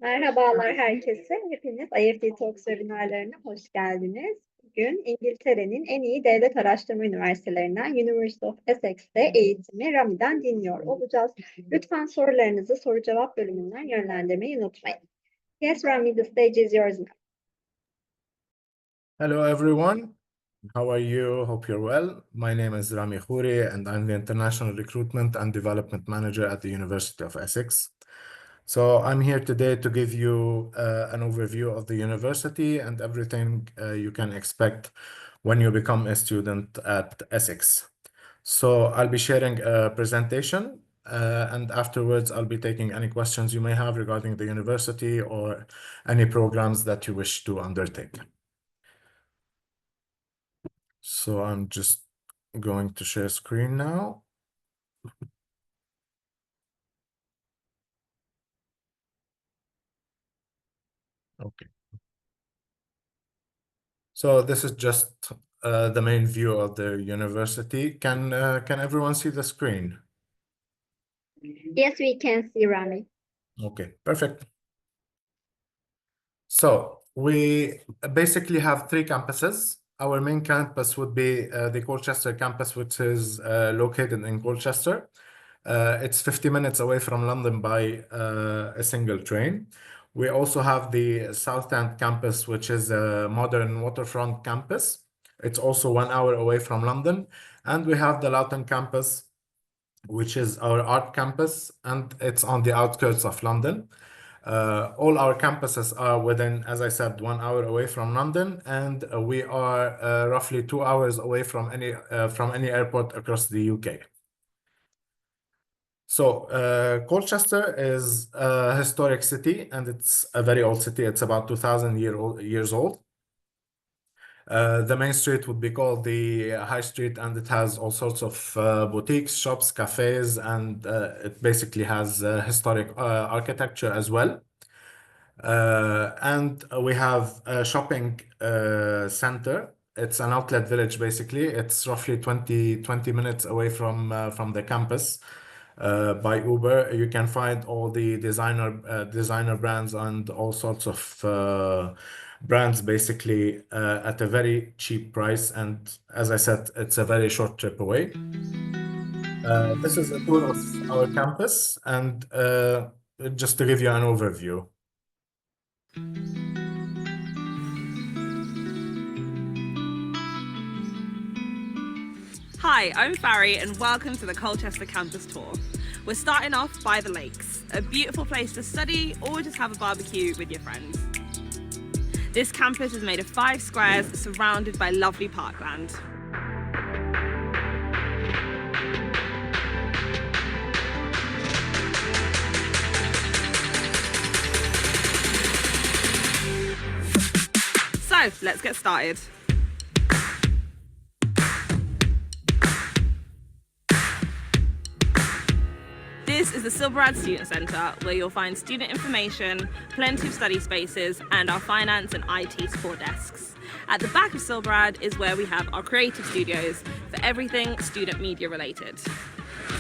Merhabalar herkese. Hepiniz IEFTalks Webinarları'na hoş geldiniz. Bugün İngiltere'nin en iyi devlet araştırma üniversitelerinden University of Essex'de eğitimi Rami'den dinliyor olacağız. Lütfen sorularınızı soru cevap bölümünden yönlendirmeyi unutmayın. Yes, Rami, the stage is yours now. Hello, everyone. How are you? Hope you're well. My name is Rami Khouri, and I'm the International Recruitment and Development Manager at the University of Essex. So I'm here today to give you an overview of the university and everything you can expect when you become a student at Essex. So I'll be sharing a presentation, and afterwards I'll be taking any questions you may have regarding the university or any programs that you wish to undertake. So I'm just going to share screen now. Okay. So this is just the main view of the university. Can everyone see the screen? Yes, we can see Rami. Okay, perfect. So we basically have three campuses. Our main campus would be the Colchester campus, which is located in Colchester. It's 50 minutes away from London by a single train. We also have the South End campus, which is a modern waterfront campus. It's also 1 hour away from London. And we have the Loughton campus, which is our art campus, and it's on the outskirts of London. All our campuses are within, as I said, 1 hour away from London, and we are roughly 2 hours away from any airport across the UK. So Colchester is a historic city, and it's a very old city. It's about 2,000 years old. The main street would be called the High Street, and it has all sorts of boutiques, shops, cafes, and it basically has historic architecture as well. And we have a shopping center. It's an outlet village, basically. It's roughly 20 minutes away from the campus. By Uber, you can find all the designer brands and all sorts of brands, basically at a very cheap price. And as I said, it's a very short trip away. This is a tour of our campus, and just to give you an overview. Hi, I'm Barry and welcome to the Colchester campus tour. We're starting off by the lakes, a beautiful place to study or just have a barbecue with your friends. This campus is made of 5 squares surrounded by lovely parkland. So, let's get started. This is the Silverad Student Centre, where you'll find student information, plenty of study spaces, and our finance and IT support desks. At the back of Silverad is where we have our creative studios for everything student media related.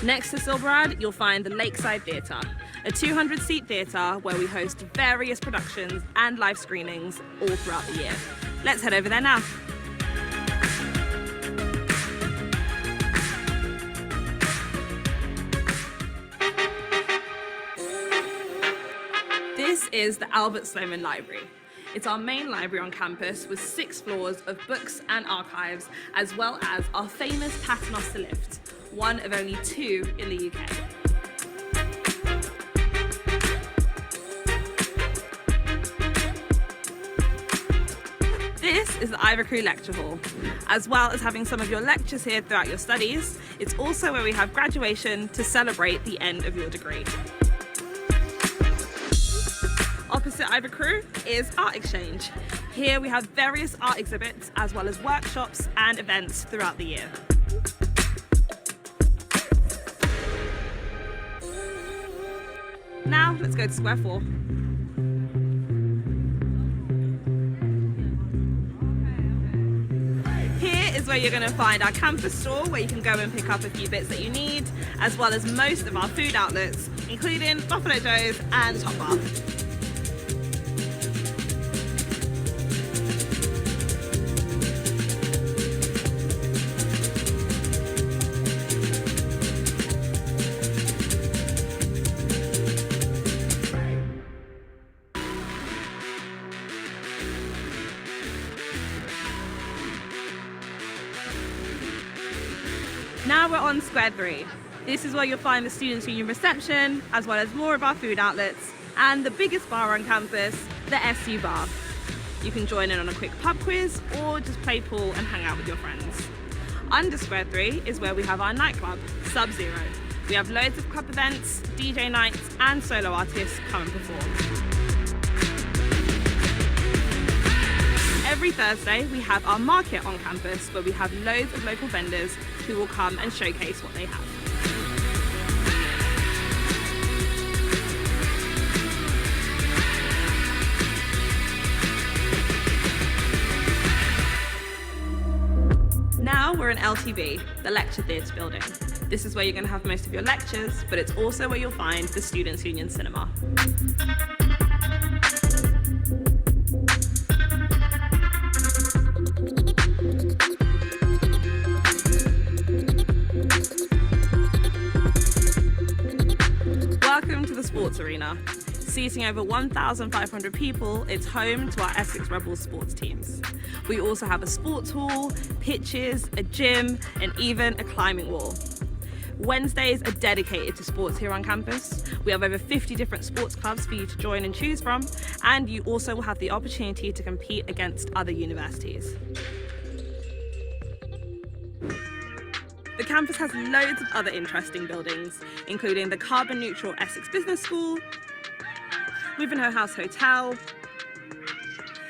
Next to Silverad, you'll find the Lakeside Theatre, a 200-seat theatre where we host various productions and live screenings all throughout the year. Let's head over there now. This is the Albert Sloman Library. It's our main library on campus with 6 floors of books and archives, as well as our famous Paternoster lift, one of only 2 in the UK. This is the Ivor Crew Lecture Hall. As well as having some of your lectures here throughout your studies, it's also where we have graduation to celebrate the end of your degree. Opposite Ivor Crew is Art Exchange. Here we have various art exhibits as well as workshops and events throughout the year. Now let's go to Square 4. Here is where you're going to find our campus store, where you can go and pick up a few bits that you need, as well as most of our food outlets, including Buffalo Joe's and Top Bar. Now we're on Square 3. This is where you'll find the Students' Union reception, as well as more of our food outlets, and the biggest bar on campus, the SU Bar. You can join in on a quick pub quiz, or just play pool and hang out with your friends. Under Square 3 is where we have our nightclub, Sub-Zero. We have loads of club events, DJ nights, and solo artists come and perform. Every Thursday, we have our market on campus where we have loads of local vendors who will come and showcase what they have. Now we're in LTB, the Lecture Theatre building. This is where you're going to have most of your lectures, but it's also where you'll find the Students' Union Cinema. Welcome to the Sports Arena. Seating over 1,500 people, it's home to our Essex Rebels sports teams. We also have a sports hall, pitches, a gym, and even a climbing wall. Wednesdays are dedicated to sports here on campus. We have over 50 different sports clubs for you to join and choose from, and you also will have the opportunity to compete against other universities. The campus has loads of other interesting buildings, including the carbon neutral Essex Business School, Wivenhoe House Hotel,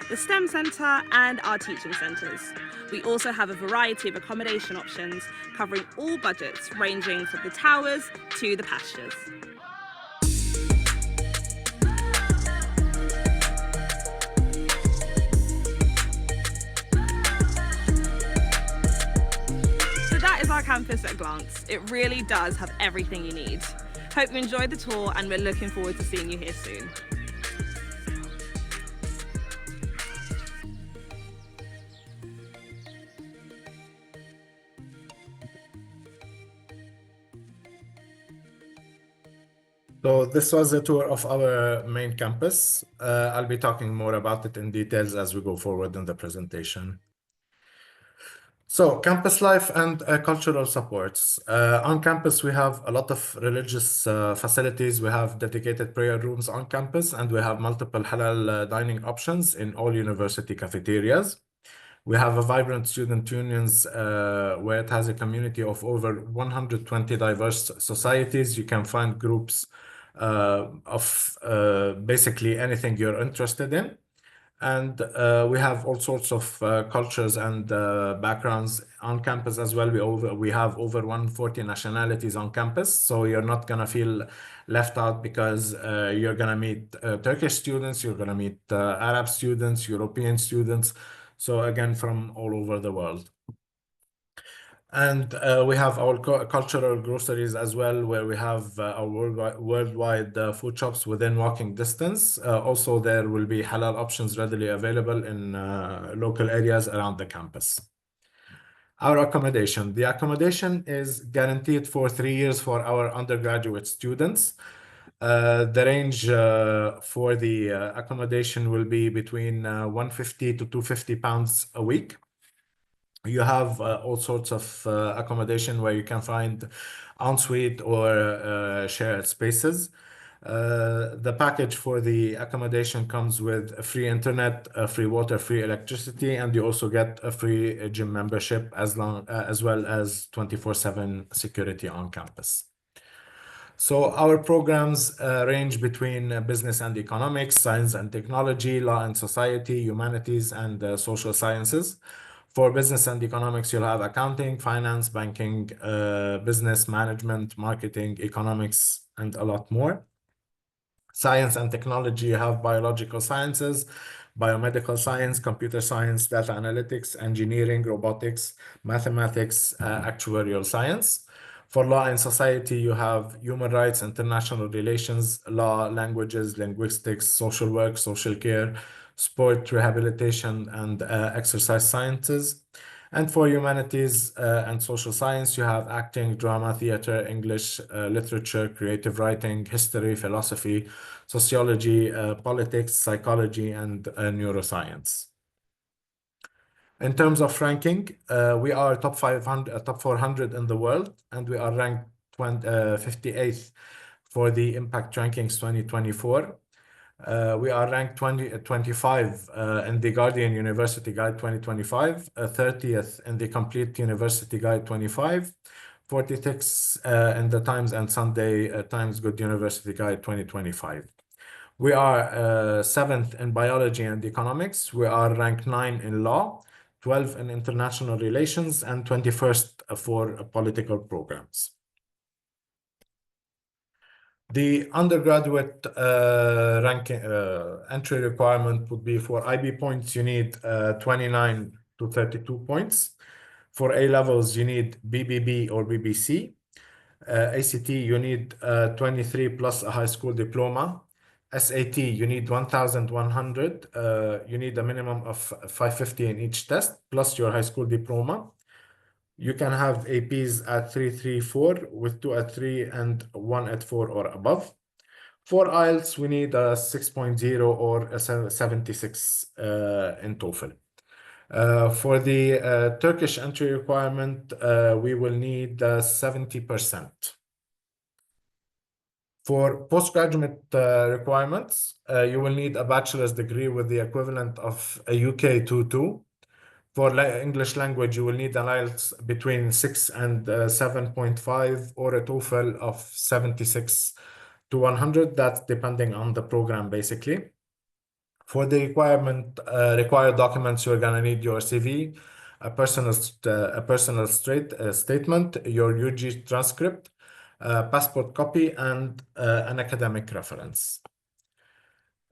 the STEM Centre, and our teaching centres. We also have a variety of accommodation options covering all budgets, ranging from the towers to the pastures. So that is our campus at a glance. It really does have everything you need. Hope you enjoyed the tour, and we're looking forward to seeing you here soon. So this was a tour of our main campus. I'll be talking more about it in details as we go forward in the presentation. So campus life and cultural supports. On campus, we have a lot of religious facilities. We have dedicated prayer rooms on campus, and we have multiple halal dining options in all university cafeterias. We have a vibrant student unions where it has a community of over 120 diverse societies. You can find groups of basically anything you're interested in. And we have all sorts of cultures and backgrounds on campus as well. We have over 140 nationalities on campus, so you're not gonna feel left out because you're gonna meet Turkish students, you're gonna meet Arab students, European students, so again from all over the world. And we have our cultural groceries as well, where we have our worldwide food shops within walking distance. Also, there will be halal options readily available in local areas around the campus. Our accommodation. The accommodation is guaranteed for 3 years for our undergraduate students. The range for the accommodation will be between 150 to 250 pounds a week. You have all sorts of accommodation where you can find ensuite or shared spaces. The package for the accommodation comes with a free internet, free water, free electricity, and you also get a free gym membership as well as 24/7 security on campus. So our programs range between business and economics, science and technology, law and society, humanities, and social sciences. For business and economics, you'll have accounting, finance, banking, business management, marketing, economics, and a lot more. Science and technology, you have biological sciences, biomedical science, computer science, data analytics, engineering, robotics, mathematics, actuarial science. For law and society, you have human rights, international relations, law, languages, linguistics, social work, social care, sport rehabilitation, and exercise sciences. And for humanities and social science, you have acting, drama, theater, English, literature, creative writing, history, philosophy, sociology, politics, psychology, and neuroscience. In terms of ranking, we are top 500, top 400 in the world, and we are ranked 58th for the Impact Rankings 2024. We are ranked 25 in the Guardian University Guide 2025, 30th in the Complete University Guide 25, 46 in the Times and Sunday Times Good University Guide 2025. We are 7th in Biology and Economics. We are ranked 9 in Law, 12 in International Relations, and 21st for political programs. The undergraduate ranking entry requirement would be for IB points, you need 29 to 32 points. For A levels, you need BBB or BBC. ACT, you need 23 plus a high school diploma. SAT, you need 1,100. You need a minimum of 550 in each test, plus your high school diploma. You can have APs at 334 with 2 at 3 and 1 at 4 or above. For IELTS, we need a 6.0 or a 76 in TOEFL. For the Turkish entry requirement, we will need 70%. For postgraduate requirements, you will need a bachelor's degree with the equivalent of a UK 2.2. For English language, you will need an IELTS between 6 and 7.5 or a TOEFL of 76 to 100. That's depending on the program, basically. For the required documents, you're going to need your CV, a personal statement, your UG transcript, passport copy, and an academic reference.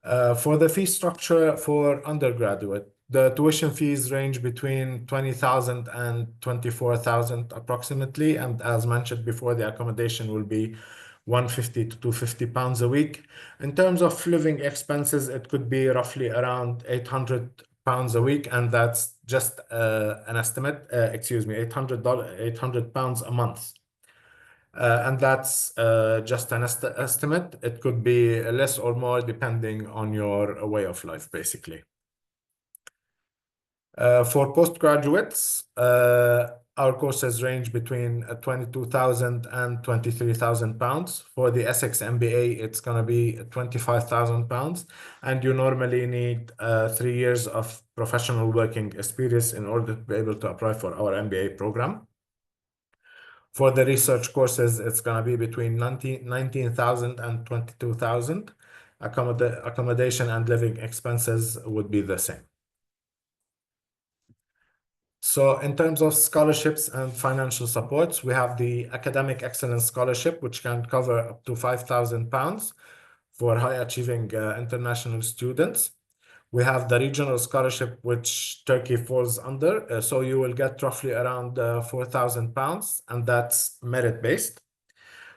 For the fee structure for undergraduate, the tuition fees range between 20,000 and 24,000 approximately. And as mentioned before, the accommodation will be 150 to 250 pounds a week. In terms of living expenses, it could be roughly around 800 pounds a week. And that's just an estimate, 800 pounds a month. And that's just an estimate. It could be less or more depending on your way of life, basically. For postgraduates, our courses range between 22,000 and 23,000 pounds. For the Essex MBA, it's going to be 25,000 pounds. And you normally need 3 years of professional working experience in order to be able to apply for our MBA program. For the research courses, it's going to be between 19,000 and 22,000. Accommodation and living expenses would be the same. So in terms of scholarships and financial supports, we have the Academic Excellence Scholarship, which can cover up to £5,000 for high-achieving international students. We have the Regional Scholarship, which Turkey falls under. So you will get roughly around £4,000, and that's merit-based.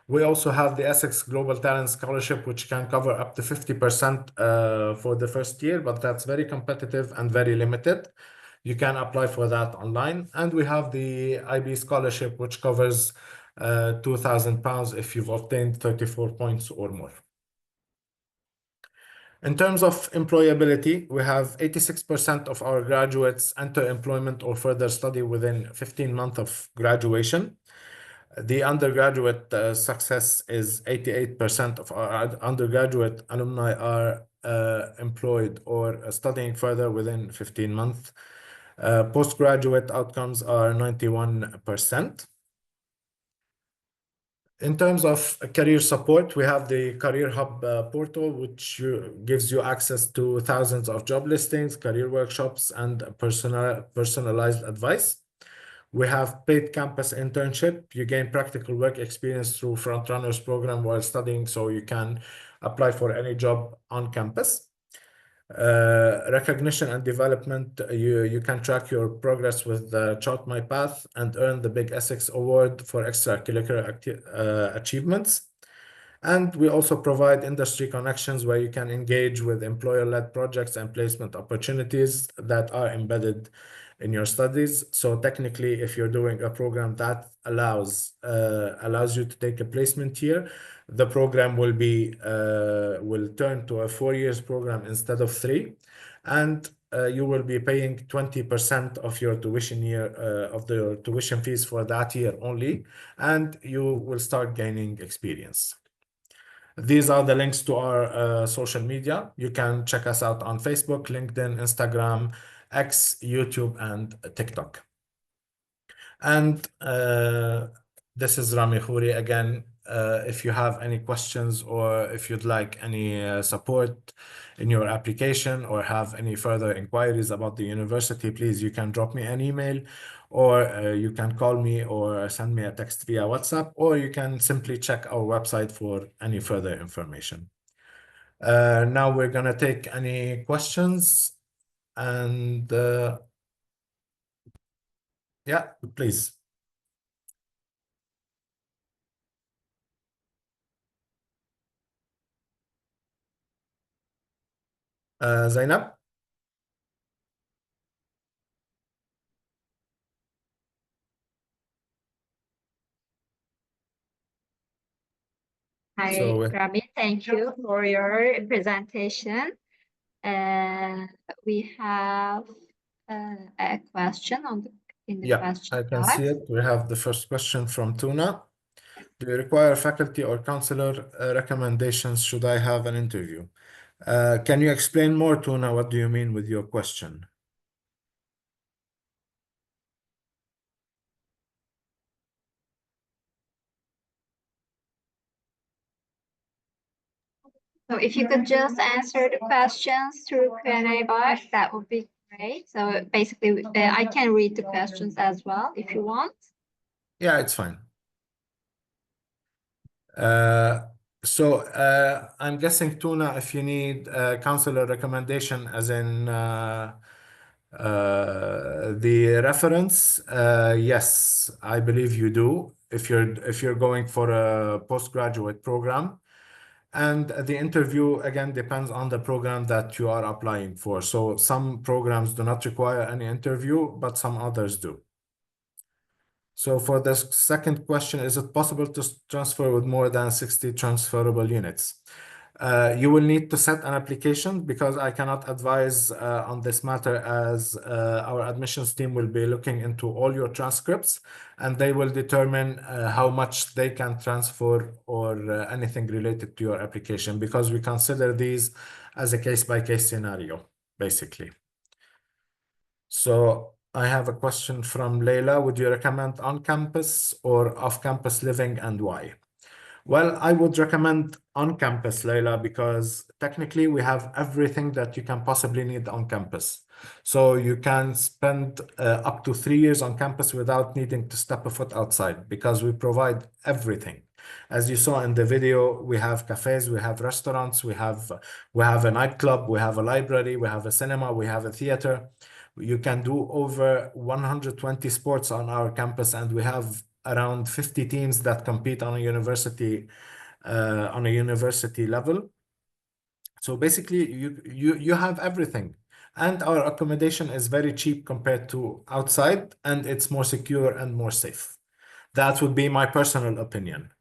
We also have the Essex Global Talent Scholarship, which can cover up to 50% for the first year, but that's very competitive and very limited. You can apply for that online. And we have the IB Scholarship, which covers £2,000 if you've obtained 34 points or more. In terms of employability, we have 86% of our graduates enter employment or further study within 15 months of graduation. The undergraduate success is 88% of our undergraduate alumni are employed or studying further within 15 months. Postgraduate outcomes are 91%. In terms of career support, we have the Career Hub portal, which gives you access to thousands of job listings, career workshops, and personalized advice. We have paid campus internship. You gain practical work experience through Frontrunners program while studying, so you can apply for any job on campus. Recognition and development, you can track your progress with Chart My Path and earn the Big Essex Award for extracurricular achievements. And we also provide industry connections where you can engage with employer-led projects and placement opportunities that are embedded in your studies. So technically, if you're doing a program that allows you to take a placement here, the program will turn to a 4 years program instead of 3. And you will be paying 20% of your tuition year of your tuition fees for that year only, and you will start gaining experience. These are the links to our social media. You can check us out on Facebook, LinkedIn, Instagram, X, YouTube, and TikTok. And this is Rami Khouri again. If you have any questions or if you'd like any support in your application or have any further inquiries about the university, please, you can drop me an email, or you can call me or send me a text via WhatsApp, or you can simply check our website for any further information. Now we're gonna take any questions, and yeah, please. Zainab? Hi, So, Rami. Thank you for your presentation. We have a question in the yeah, question I can box. see it. We have the first question from Tuna. Do you require faculty or counselor recommendations? Should I have an interview? Can you explain more, Tuna? What do you mean with your question? So if you could just answer the questions through Q&A box, that would be great. So basically, I can read the questions as well if you want. Yeah, it's fine. So I'm guessing, Tuna, if you need counselor recommendation, as in the reference, yes, I believe you do. If you're going for a postgraduate program, and the interview again depends on the program that you are applying for. So some programs do not require any interview, but some others do. So for the second question, is it possible to transfer with more than 60 transferable units? You will need to set an application, because I cannot advise on this matter, as our admissions team will be looking into all your transcripts, and they will determine how much they can transfer or anything related to your application, because we consider these as a case-by-case scenario, basically. So I have a question from Leila. Would you recommend on-campus or off-campus living, and why? Well, I would recommend on-campus, Leila, because technically we have everything that you can possibly need on campus. So you can spend up to 3 years on campus without needing to step a foot outside, because we provide everything. As you saw in the video, we have cafes, we have restaurants, we have a nightclub, we have a library, we have a cinema, we have a theater. You can do over 120 sports on our campus, and we have around 50 teams that compete on a university level. So basically, you have everything, and our accommodation is very cheap compared to outside, and it's more secure and more safe. That would be my personal opinion.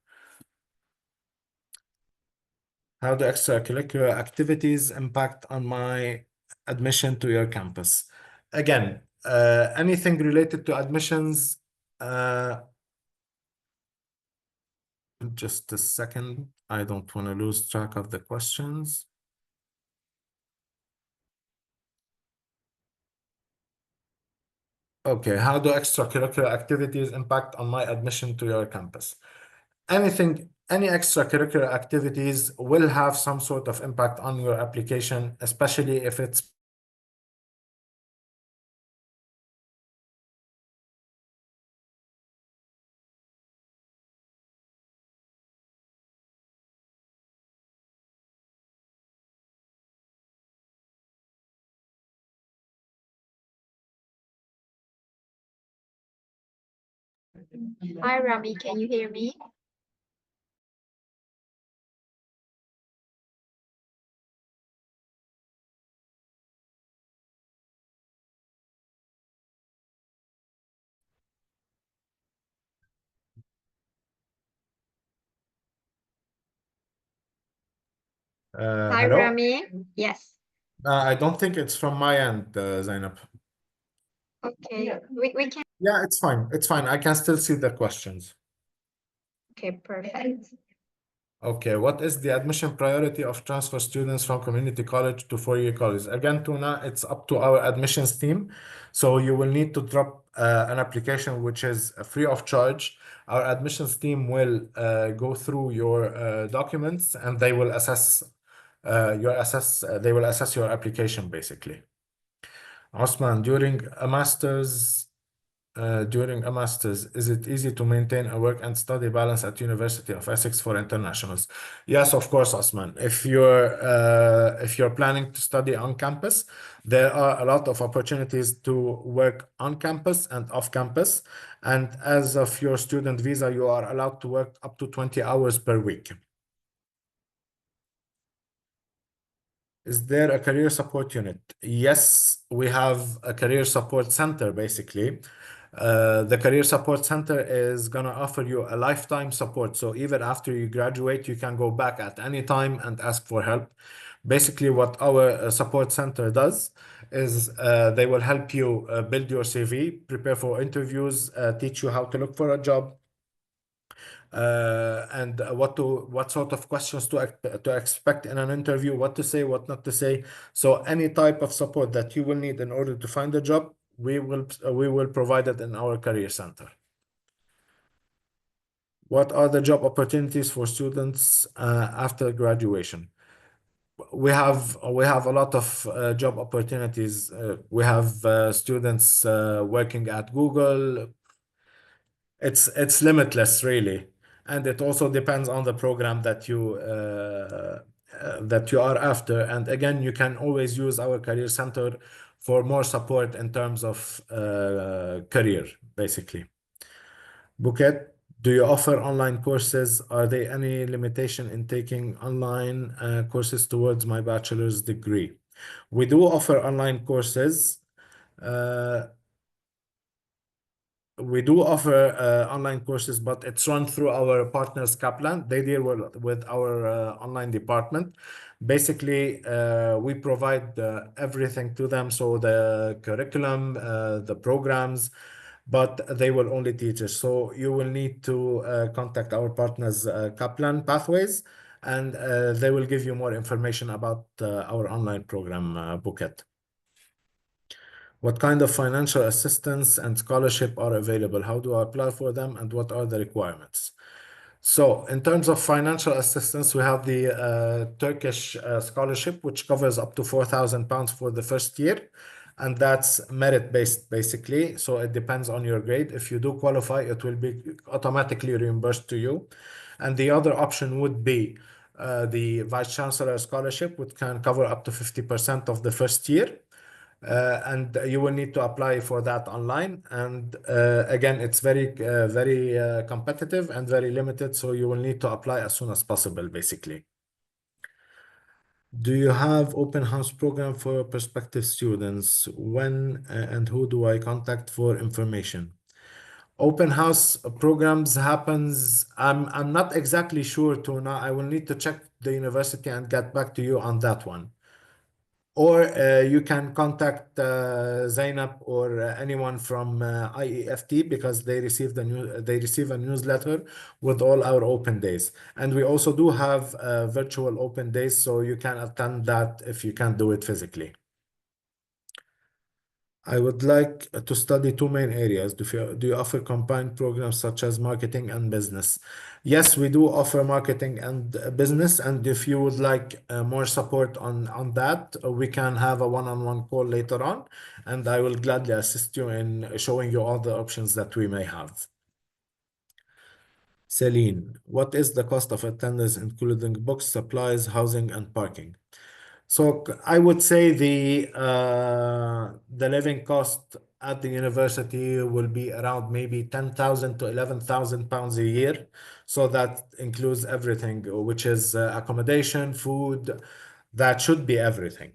How do extracurricular activities impact on my admission to your campus? Again, anything related to admissions, just a second. I don't want to lose track of the questions. Okay, how do extracurricular activities impact on my admission to your campus? Any extracurricular activities will have some sort of impact on your application, especially if it's Hi, Rami. Can you hear me? Hi, hello? Rami. Yes. I don't think it's from my end, Zainab. Okay, we can. Yeah, it's fine. It's fine. I can still see the questions. Okay, perfect. Okay, what is the admission priority of transfer students from community college to four-year college? Again, Tuna, it's up to our admissions team. So you will need to drop an application which is free of charge. Our admissions team will go through your documents and they will assess they will assess your application basically. Osman, during a master's, is it easy to maintain a work and study balance at University of Essex for internationals? Yes, of course, Osman. If you're planning to study on campus, there are a lot of opportunities to work on campus and off campus. And as of your student visa, you are allowed to work up to 20 hours per week. Is there a career support unit? Yes, we have a career support center, basically. The career support center is going to offer you a lifetime support. So even after you graduate, you can go back at any time and ask for help. Basically, what our support center does is they will help you build your CV, prepare for interviews, teach you how to look for a job, and what sort of questions to expect in an interview, what to say, what not to say. So any type of support that you will need in order to find a job, we will provide it in our career center. What are the job opportunities for students after graduation? We have a lot of job opportunities. We have students working at Google. It's limitless, really, and it also depends on the program that you are after. And again, you can always use our career center for more support in terms of career, basically. Bouquet, do you offer online courses? Are there any limitation in taking online courses towards my bachelor's degree? We do offer online courses. We do offer online courses, but it's run through our partners, Kaplan. They deal with our online department. Basically, we provide everything to them. So the curriculum, the programs, but they will only teach us. So you will need to contact our partners, Kaplan Pathways, and they will give you more information about our online program, Bouquet. What kind of financial assistance and scholarship are available? How do I apply for them, and what are the requirements? So in terms of financial assistance, we have the Turkish scholarship, which covers up to £4,000 for the first year. And that's merit-based, basically. So it depends on your grade. If you do qualify, it will be automatically reimbursed to you. And the other option would be the Vice Chancellor Scholarship, which can cover up to 50% of the first year. And you will need to apply for that online. And again, it's very competitive and very limited. So you will need to apply as soon as possible, basically. Do you have open house program for prospective students? When and who do I contact for information? Open house programs happens. I'm not exactly sure, Tuna. I will need to check the university and get back to you on that one. Or you can contact Zainab or anyone from IEFT, because they receive a newsletter with all our open days. And we also do have virtual open days, so you can attend that if you can't do it physically. I would like to study two main areas. Do you offer combined programs such as marketing and business? Yes, we do offer marketing and business. And if you would like more support on that, we can have a one-on-one call later on. And I will gladly assist you in showing you all the options that we may have. Celine, what is the cost of attendance, including books, supplies, housing, and parking? So I would say the living cost at the university will be around maybe 10,000 to 11,000 pounds a year. So that includes everything, which is accommodation, food. That should be everything.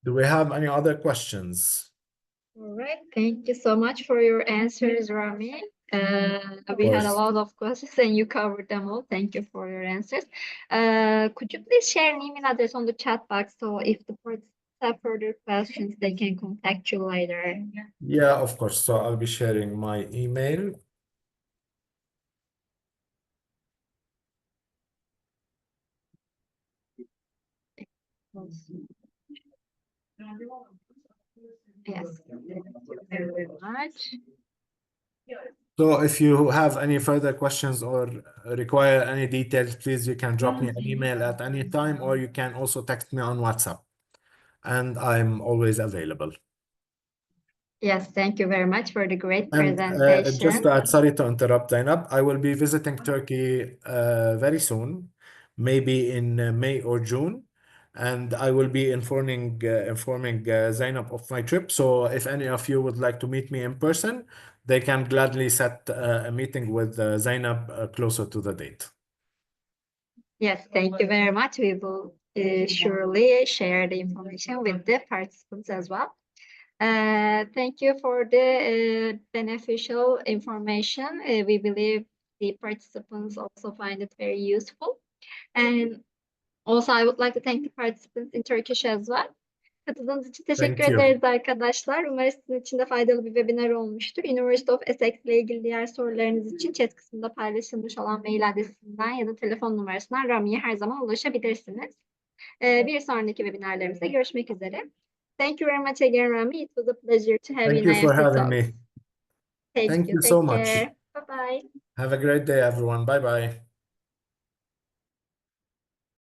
Do we have any other questions? All right. Thank you so much for your answers, Rami. We had a course. lot of questions and you covered them all. Thank you for your answers. Could you please share an email address on the chat box so if the participants have further questions, they can contact you later? Yeah, of course. So I'll be sharing my email. Yes, thank you very much. So if you have any further questions or require any details, please you can drop me an email at any time, or you can also text me on WhatsApp, and I'm always available. Yes, thank you very much for the great And presentation. just to add, sorry to interrupt, Zainab, I will be visiting Turkey very soon, maybe in May or June, and I will be informing Zainab of my trip. So if any of you would like to meet me in person, they can gladly set a meeting with Zainab closer to the date. Yes, thank you very much. We will surely share the information with the participants as well. Thank you for the beneficial information. We believe the participants also find it very useful. And also I would like to thank the participants in Turkish as well. Katıldığınız için teşekkür Thank you. ederiz arkadaşlar. Umarım sizin için de faydalı bir webinar olmuştur. University of Essex ile ilgili diğer sorularınız için chat kısmında paylaşılmış olan mail adresinden ya da telefon numarasından Rami'ye her zaman ulaşabilirsiniz. Bir sonraki webinarlarımızda görüşmek üzere. Thank you very much again, Rami. It was a pleasure to have Thank you you in for IEFT having Talks. me. Thank Thank you. you so Take much. care. Bye-bye. Have a great day, everyone. Bye bye.